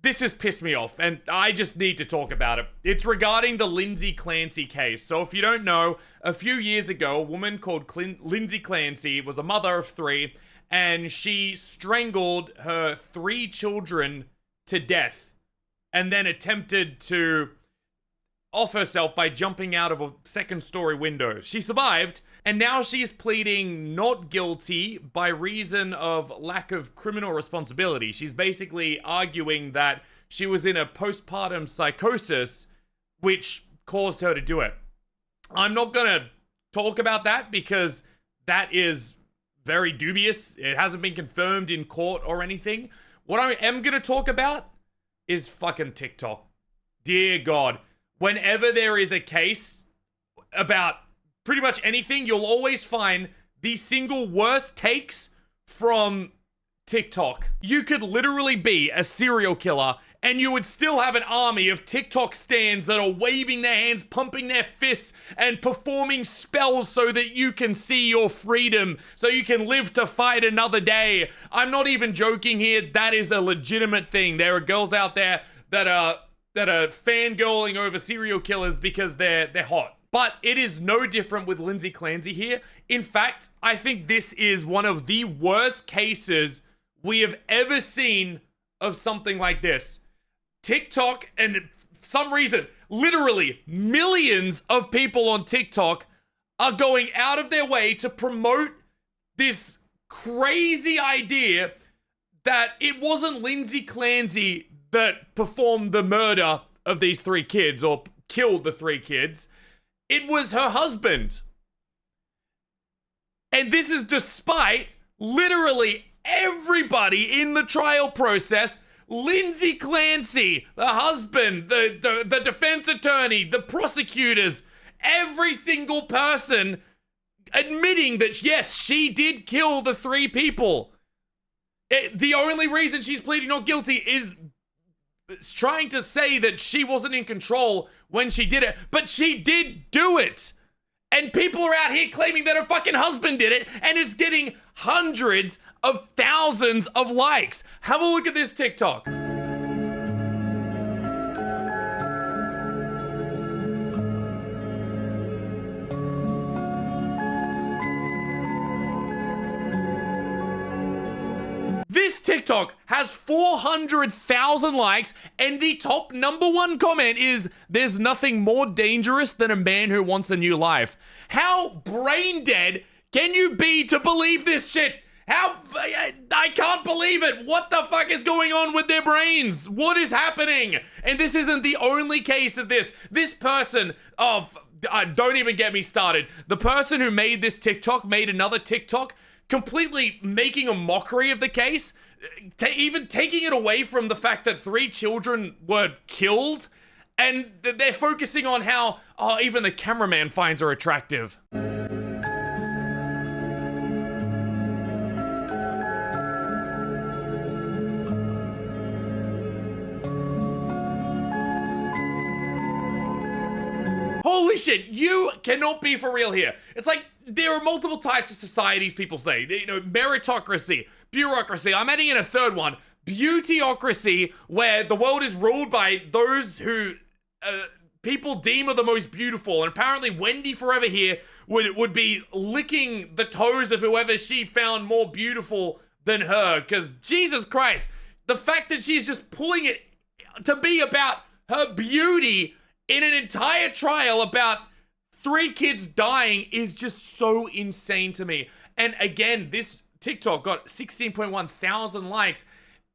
this has pissed me off, and I just need to talk about it. It's regarding the Lindsay Clancy case. So if you don't know, a few years ago, a woman called Lindsay Clancy was a mother of 3, and she strangled her 3 children to death, and then attempted to off herself by jumping out of a 2nd-story window. She survived, and now she's pleading not guilty by reason of lack of criminal responsibility. She's basically arguing that she was in a postpartum psychosis, which caused her to do it. I'm not gonna talk about that because that is very dubious. It hasn't been confirmed in court or anything. What I am gonna talk about is fucking TikTok. Dear God. Whenever there is a case about pretty much anything, you'll always find the single worst takes from TikTok. You could literally be a serial killer and you would still have an army of TikTok stans that are waving their hands, pumping their fists, and performing spells so that you can see your freedom, so you can live to fight another day. I'm not even joking here. That is a legitimate thing. There are girls out there that are fangirling over serial killers because they're hot. But it is no different with Lindsay Clancy here. In fact, I think this is one of the worst cases we have ever seen of something like this. TikTok, and for some reason, literally millions of people on TikTok are going out of their way to promote this crazy idea that it wasn't Lindsay Clancy that performed the murder of these 3 kids or killed the 3 kids. It was her husband. And this is despite literally everybody in the trial process. Lindsay Clancy, the husband, the defense attorney, the prosecutors, every single person admitting that yes, she did kill the 3 people. The only reason she's pleading not guilty is trying to say that she wasn't in control when she did it, but she did do it. And people are out here claiming that her fucking husband did it, and it's getting hundreds of thousands of likes. Have a look at this TikTok. This TikTok has 400,000 likes, and the top #1 comment is, "There's nothing more dangerous than a man who wants a new life." How brain dead can you be to believe this shit? I can't believe it. What the fuck is going on with their brains? What is happening? And this isn't the only case of this. This person, don't even get me started. The person who made this TikTok made another TikTok completely making a mockery of the case, even taking it away from the fact that 3 children were killed, and they're focusing on how, even the cameraman finds her attractive. Holy shit, you cannot be for real here. It's like, there are multiple types of societies, people say. You know, meritocracy, bureaucracy. I'm adding in a 3rd one. Beautyocracy, where the world is ruled by those who people deem are the most beautiful. And apparently Wendy Forever here would be licking the toes of whoever she found more beautiful than her. Because Jesus Christ, the fact that she's just pulling it to be about her beauty in an entire trial about 3 kids dying is just so insane to me. And again, this TikTok got 16.1 thousand likes.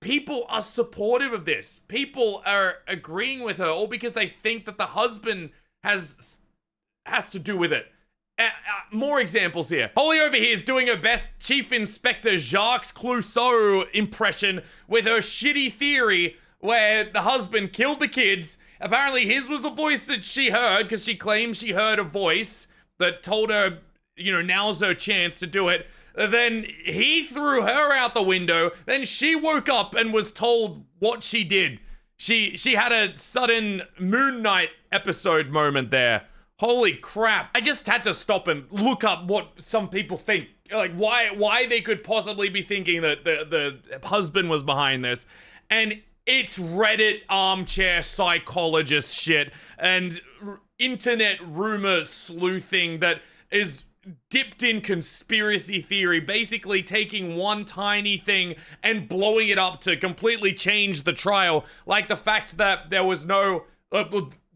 People are supportive of this. People are agreeing with her, all because they think that the husband has to do with it. More examples here. Holly over here is doing her best Chief Inspector Jacques Clouseau impression with her shitty theory where the husband killed the kids. Apparently his was the voice that she heard, because she claims she heard a voice that told her, you know, now's her chance to do it. Then he threw her out the window. Then she woke up and was told what she did. She had a sudden Moon Knight episode moment there. Holy crap. I just had to stop and look up what some people think. Like why they could possibly be thinking that the husband was behind this. And it's Reddit armchair psychologist shit and internet rumor sleuthing that is dipped in conspiracy theory, basically taking one tiny thing and blowing it up to completely change the trial. Like the fact that there was no,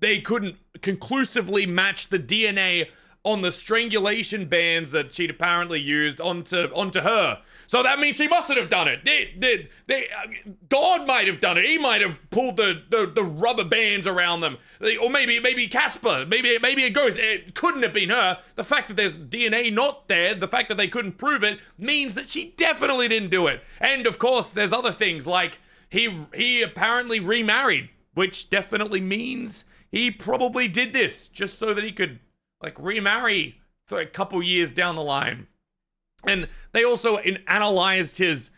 they couldn't conclusively match the DNA on the strangulation bands that she'd apparently used onto her. So that means she mustn't have done it. God might have done it. He might have pulled the rubber bands around them. Or maybe Casper. Maybe a ghost. It couldn't have been her. The fact that there's DNA not there, the fact that they couldn't prove it, means that she definitely didn't do it. And of course, there's other things like he apparently remarried, which definitely means he probably did this just so that he could like remarry for a couple years down the line. And they also analyzed his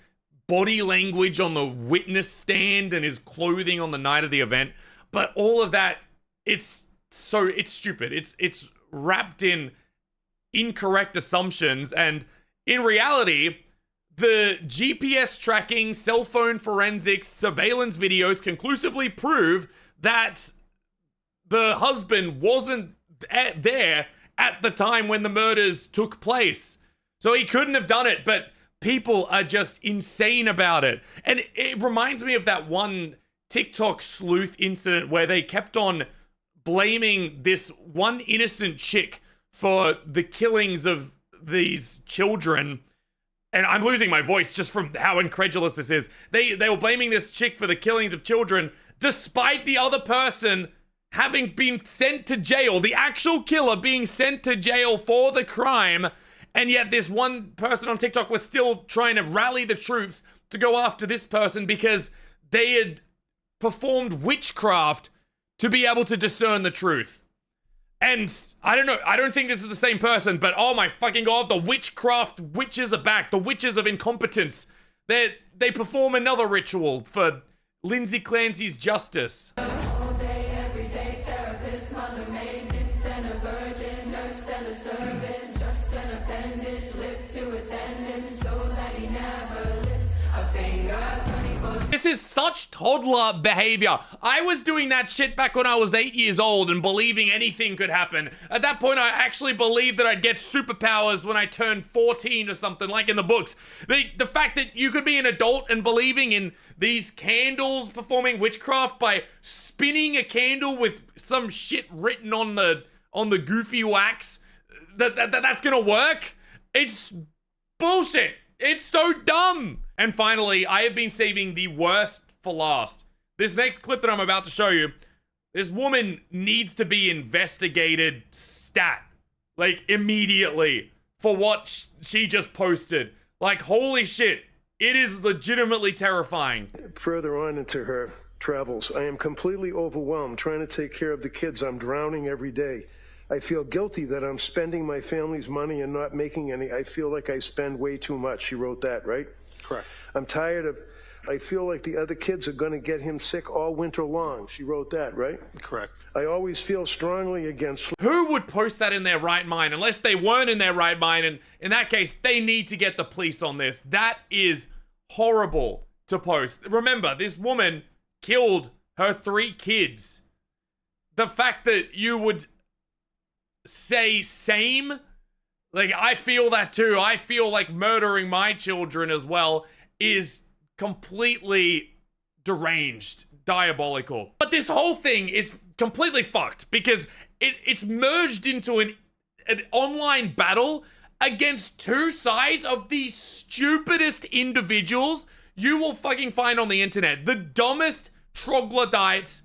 body language on the witness stand and his clothing on the night of the event. But all of that, it's stupid. It's wrapped in incorrect assumptions. And in reality, the GPS tracking, cell phone forensics, surveillance videos conclusively prove that the husband wasn't there at the time when the murders took place. So he couldn't have done it, but people are just insane about it. And it reminds me of that one TikTok sleuth incident where they kept on blaming this one innocent chick for the killings of these children. And I'm losing my voice just from how incredulous this is. They were blaming this chick for the killings of children, despite the other person having been sent to jail, the actual killer being sent to jail for the crime. And yet this one person on TikTok was still trying to rally the troops to go after this person because they had performed witchcraft to be able to discern the truth. And I don't know, I don't think this is the same person, but oh my fucking God, the witchcraft witches are back. The witches of incompetence. They perform another ritual for Lindsay Clancy's justice. This is such toddler behavior. I was doing that shit back when I was 8 years old and believing anything could happen. At that point, I actually believed that I'd get superpowers when I turned 14 or something, like in the books. The fact that you could be an adult and believing in these candles performing witchcraft by spinning a candle with some shit written on the goofy wax, that's gonna work? It's bullshit. It's so dumb. And finally, I have been saving the worst for last. This next clip that I'm about to show you, this woman needs to be investigated stat. Like, immediately. For what she just posted. Like, holy shit. It is legitimately terrifying. Further on into her travels, I am completely overwhelmed trying to take care of the kids. I'm drowning every day. I feel guilty that I'm spending my family's money and not making any. I feel like I spend way too much. She wrote that, right? Correct. I'm tired of, I feel like the other kids are going to get him sick all winter long. She wrote that, right? Correct. I always feel strongly against. Who would post that in their right mind? Unless they weren't in their right mind, and in that case, they need to get the police on this. That is horrible to post. Remember, this woman killed her 3 kids. The fact that you would say same, like, I feel that too. I feel like murdering my children as well is completely deranged, diabolical. But this whole thing is completely fucked because it's merged into an online battle against 2 sides of the stupidest individuals you will fucking find on the internet. The dumbest troglodytes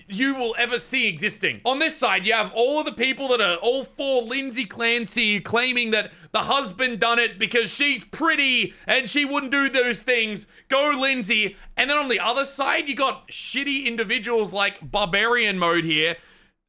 you will ever see existing. On this side, you have all of the people that are all for Lindsay Clancy, claiming that the husband done it because she's pretty and she wouldn't do those things. Go Lindsay. And then on the other side, you got shitty individuals like Barbarian Mode here,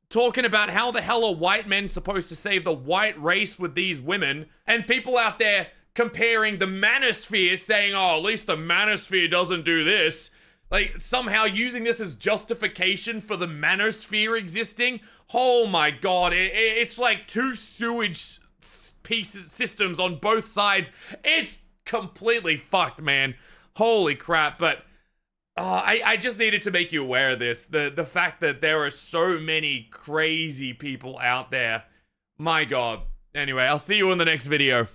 talking about how the hell are white men supposed to save the white race with these women, and people out there comparing the manosphere, saying, oh, at least the manosphere doesn't do this. Like, somehow using this as justification for the manosphere existing. Oh my God, it's like 2 sewage systems on both sides. It's completely fucked, man. Holy crap. But I just needed to make you aware of this. The fact that there are so many crazy people out there. My God. Anyway, I'll see you in the next video.